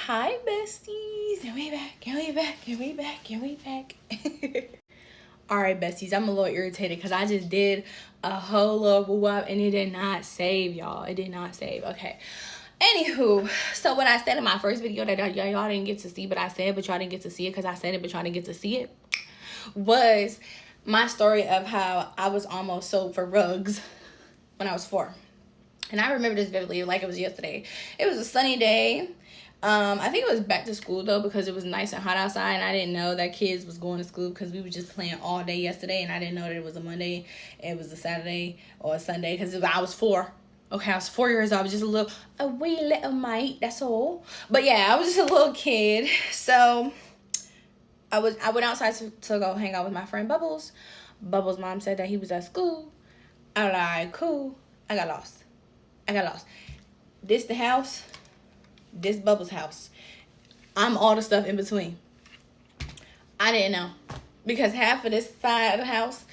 Hi, besties. And we back, and we back, and we back, and we back. All right, besties. I'm a little irritated because I just did a whole little woo wop and it did not save, y'all. It did not save. Okay. Anywho, so what I said in my first video that y'all didn't get to see, but I said, but y'all didn't get to see it because I said it, but y'all didn't get to see it, was my story of how I was almost sold for rugs when I was 4. And I remember this vividly like it was yesterday. It was a sunny day. I think it was back to school though because it was nice and hot outside, and I didn't know that kids was going to school because we were just playing all day yesterday, and I didn't know that it was a Monday, it was a Saturday or a Sunday because I was 4. Okay, I was 4 years old. I was just a wee little mite. That's all. But yeah, I was just a little kid. So I went outside to go hang out with my friend Bubbles. Bubbles' mom said that he was at school. I was like, cool. I got lost. This the house. This Bubbles' house. I'm all the stuff in between. I didn't know. Because half of this side of the house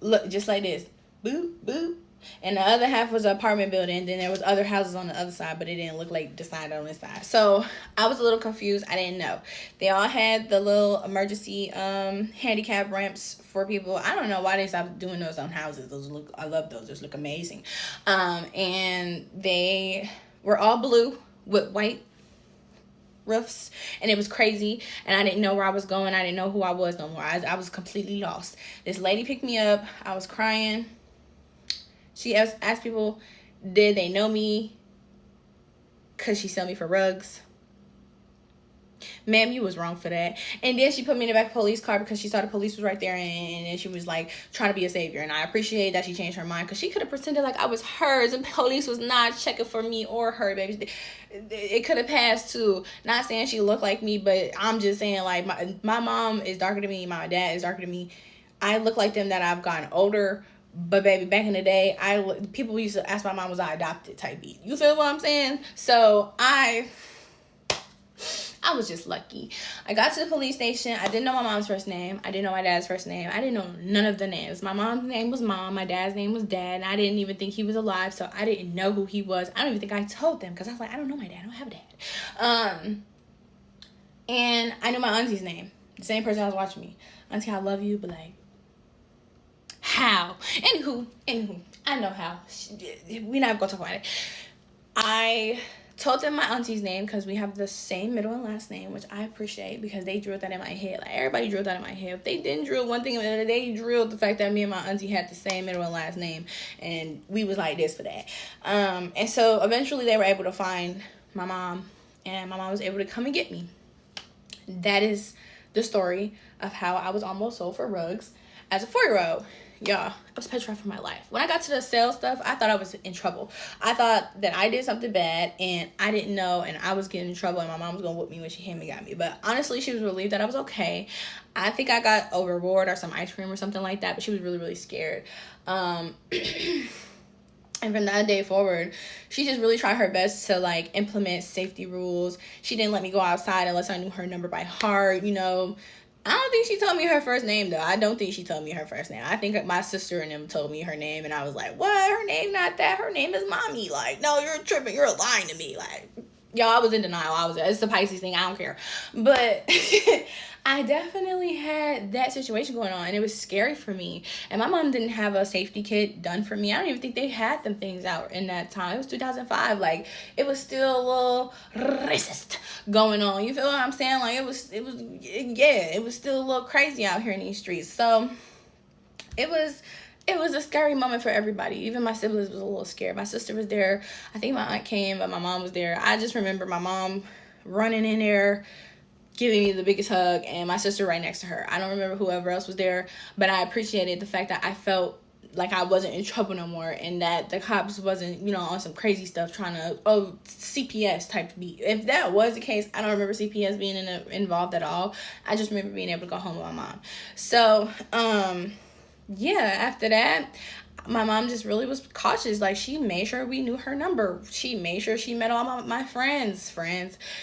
looked just like this. Boop, boop. And the other half was an apartment building. Then there was other houses on the other side, but it didn't look like the side on this side. So I was a little confused. I didn't know. They all had the little emergency handicap ramps for people. I don't know why they stopped doing those on houses. I love those. Those look amazing. And they were all blue with white roofs, and it was crazy, and I didn't know where I was going. I didn't know who I was no more. I was completely lost. This lady picked me up. I was crying. She asked people, did they know me? Because she sell me for rugs. Ma'am, you was wrong for that. And then she put me in the back of the police car because she saw the police was right there, and then she was like trying to be a savior. And I appreciate that she changed her mind because she could have pretended like I was hers and police was not checking for me or her, baby. It could have passed too. Not saying she looked like me, but I'm just saying like my mom is darker than me. My dad is darker than me. I look like them that I've gotten older. But baby, back in the day, people used to ask my mom was I adopted type beat. You feel what I'm saying? So I was just lucky. I got to the police station. I didn't know my mom's first name. I didn't know my dad's first name. I didn't know none of the names. My mom's name was Mom. My dad's name was Dad. And I didn't even think he was alive, so I didn't know who he was. I don't even think I told them because I was like, I don't know my dad. I don't have a dad. And I knew my auntie's name. The same person that was watching me. Auntie, I love you, but like, how? Anywho, I know how. We're not gonna talk about it. I told them my auntie's name because we have the same middle and last name, which I appreciate because they drilled that in my head. Like everybody drilled that in my head. If they didn't drill one thing, they drilled the fact that me and my auntie had the same middle and last name, and we was like this for that. And so eventually they were able to find my mom, and my mom was able to come and get me. That is the story of how I was almost sold for rugs as a 4-year-old. Y'all, I was petrified for my life. When I got to the sales stuff, I thought I was in trouble. I thought that I did something bad, and I didn't know, and I was getting in trouble, and my mom was going to whoop me when she came and got me. But honestly, she was relieved that I was okay. I think I got a reward or some ice cream or something like that, but she was really, really scared. And from that day forward, she just really tried her best to like implement safety rules. She didn't let me go outside unless I knew her number by heart, you know. I don't think she told me her first name, though. I don't think she told me her first name. I think my sister and them told me her name, and I was like, what? Her name not that. Her name is Mommy. Like, no, you're tripping. You're lying to me. Like, y'all, I was in denial. It's a Pisces thing. I don't care. But I definitely had that situation going on, and it was scary for me. And my mom didn't have a safety kit done for me. I don't even think they had them things out in that time. It was 2005. Like, it was still a little racist going on. You feel what I'm saying? Like, it was still a little crazy out here in these streets. So it was a scary moment for everybody. Even my siblings was a little scared. My sister was there. I think my aunt came, but my mom was there. I just remember my mom running in there, giving me the biggest hug, and my sister right next to her. I don't remember whoever else was there, but I appreciated the fact that I felt like I wasn't in trouble no more, and that the cops wasn't, you know, on some crazy stuff trying to, CPS type beat. If that was the case, I don't remember CPS being involved at all. I just remember being able to go home with my mom. So, yeah, after that, my mom just really was cautious. Like, she made sure we knew her number. She made sure she met all my friends.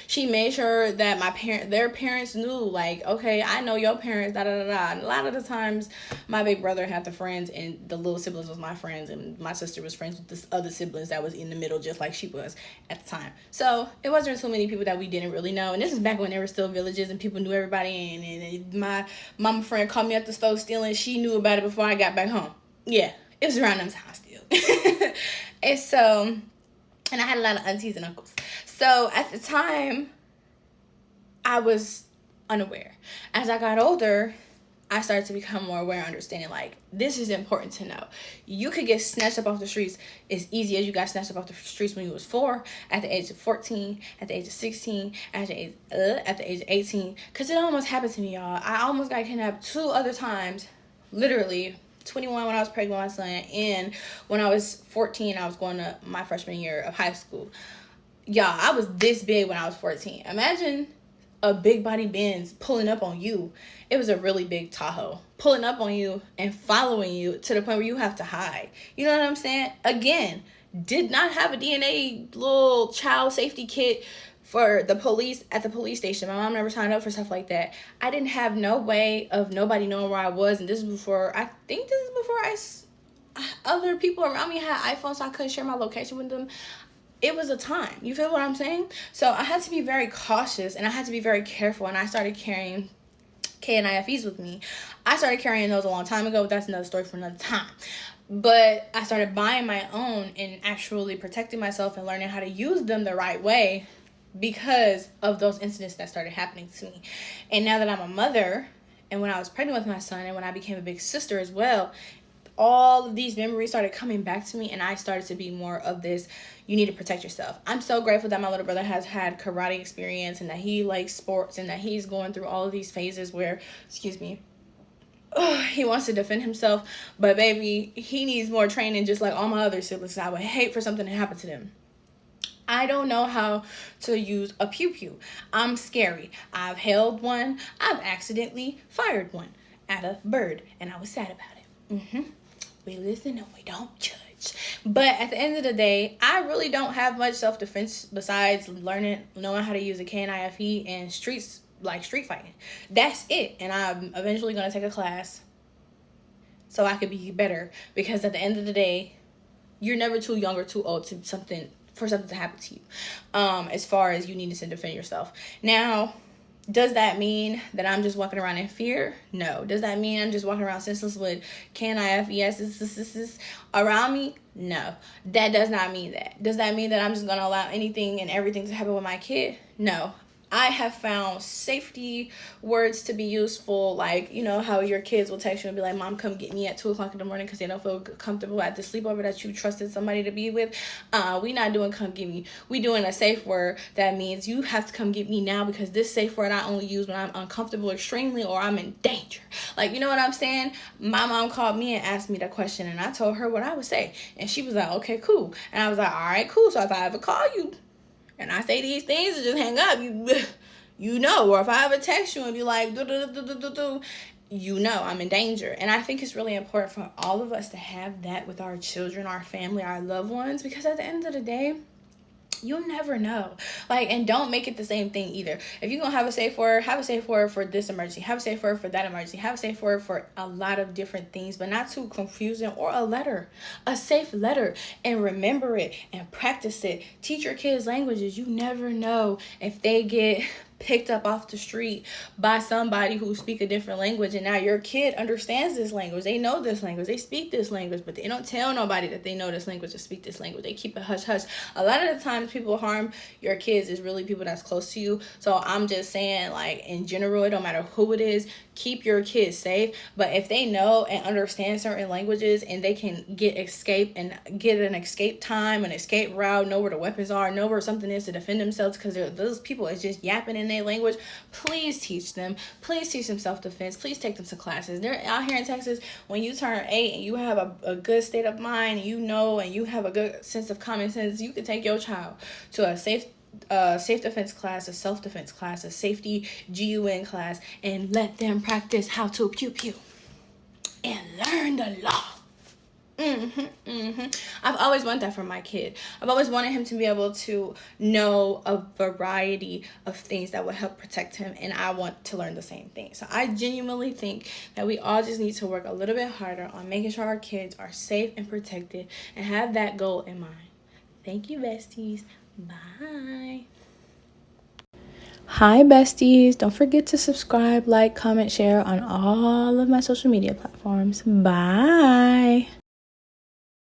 She made sure that their parents knew, like, okay, I know your parents, da da da da. And a lot of the times, my big brother had the friends, and the little siblings was my friends, and my sister was friends with this other siblings that was in the middle, just like she was at the time. So it wasn't so many people that we didn't really know. And this is back when there were still villages and people knew everybody. And my mama friend called me at the store stealing. She knew about it before I got back home. Yeah. It was around them times still. And so, and I had a lot of aunties and uncles. So at the time, I was unaware. As I got older, I started to become more aware, understanding, like, this is important to know. You could get snatched up off the streets as easy as you got snatched up off the streets when you was 4, at the age of 14, at the age of 16, at the age of 18. Because it almost happened to me, y'all. I almost got kidnapped 2 other times, literally. 21 when I was pregnant with my son, and when I was 14, I was going to my freshman year of high school. Y'all, I was this big when I was 14. Imagine a big body Benz pulling up on you. It was a really big Tahoe pulling up on you and following you to the point where you have to hide. You know what I'm saying? Again, did not have a DNA little child safety kit for the police at the police station. My mom never signed up for stuff like that. I didn't have no way of nobody knowing where I was. And this is before, other people around me had iPhones, so I couldn't share my location with them. It was a time. You feel what I'm saying? So I had to be very cautious, and I had to be very careful. And I started carrying KNIFEs with me. I started carrying those a long time ago, but that's another story for another time. But I started buying my own and actually protecting myself and learning how to use them the right way, because of those incidents that started happening to me. And now that I'm a mother, and when I was pregnant with my son, and when I became a big sister as well, all of these memories started coming back to me, and I started to be more of this, you need to protect yourself. I'm so grateful that my little brother has had karate experience, and that he likes sports, and that he's going through all of these phases where, he wants to defend himself. But baby, he needs more training, just like all my other siblings. I would hate for something to happen to them. I don't know how to use a pew-pew. I'm scary. I've held one. I've accidentally fired one at a bird, and I was sad about it. We listen and we don't judge. But at the end of the day, I really don't have much self-defense besides knowing how to use a KNIFE and street fighting. That's it. And I'm eventually going to take a class so I could be better, because at the end of the day, you're never too young or too old for something to happen to you, as far as you needing to defend yourself. Now, does that mean that I'm just walking around in fear? No. Does that mean I'm just walking around senseless with KNIFEs around me? No. That does not mean that. Does that mean that I'm just going to allow anything and everything to happen with my kid? No. I have found safety words to be useful, like, you know, how your kids will text you and be like, Mom, come get me at 2 o'clock in the morning because they don't feel comfortable at the sleepover that you trusted somebody to be with. We not doing come get me. We doing a safe word that means you have to come get me now, because this safe word I only use when I'm uncomfortable extremely or I'm in danger. Like, you know what I'm saying? My mom called me and asked me that question, and I told her what I would say. And she was like, okay, cool. And I was like, all right, cool. So if I ever call you and I say these things and just hang up, you know. Or if I ever text you and be like, you know I'm in danger. And I think it's really important for all of us to have that with our children, our family, our loved ones, because at the end of the day, you'll never know. Like, and don't make it the same thing either. If you're gonna have a safe word for this emergency, have a safe word for that emergency, have a safe word for a lot of different things, but not too confusing. Or a safe letter, and remember it and practice it. Teach your kids languages. You never know if they get picked up off the street by somebody who speak a different language, and now your kid understands this language. They know this language. They speak this language, but they don't tell nobody that they know this language or speak this language. They keep it hush hush. A lot of the times people harm your kids is really people that's close to you. So I'm just saying, like, in general, it don't matter who it is, keep your kids safe. But if they know and understand certain languages, and they can get an escape time, an escape route, know where the weapons are, know where something is to defend themselves, because those people is just yapping in their language, please teach them. Please teach them self-defense. Please take them to classes. They're out here in Texas. When you turn 8 and you have a good state of mind, you know, and you have a good sense of common sense, you can take your child to a safe defense class, a self-defense class, a safety GUN class, and let them practice how to pew pew and learn the law. I've always wanted that for my kid. I've always wanted him to be able to know a variety of things that would help protect him, and I want to learn the same thing. So I genuinely think that we all just need to work a little bit harder on making sure our kids are safe and protected and have that goal in mind. Thank you, besties. Bye. Hi, besties. Don't forget to subscribe, like, comment, share on all of my social media platforms. Bye.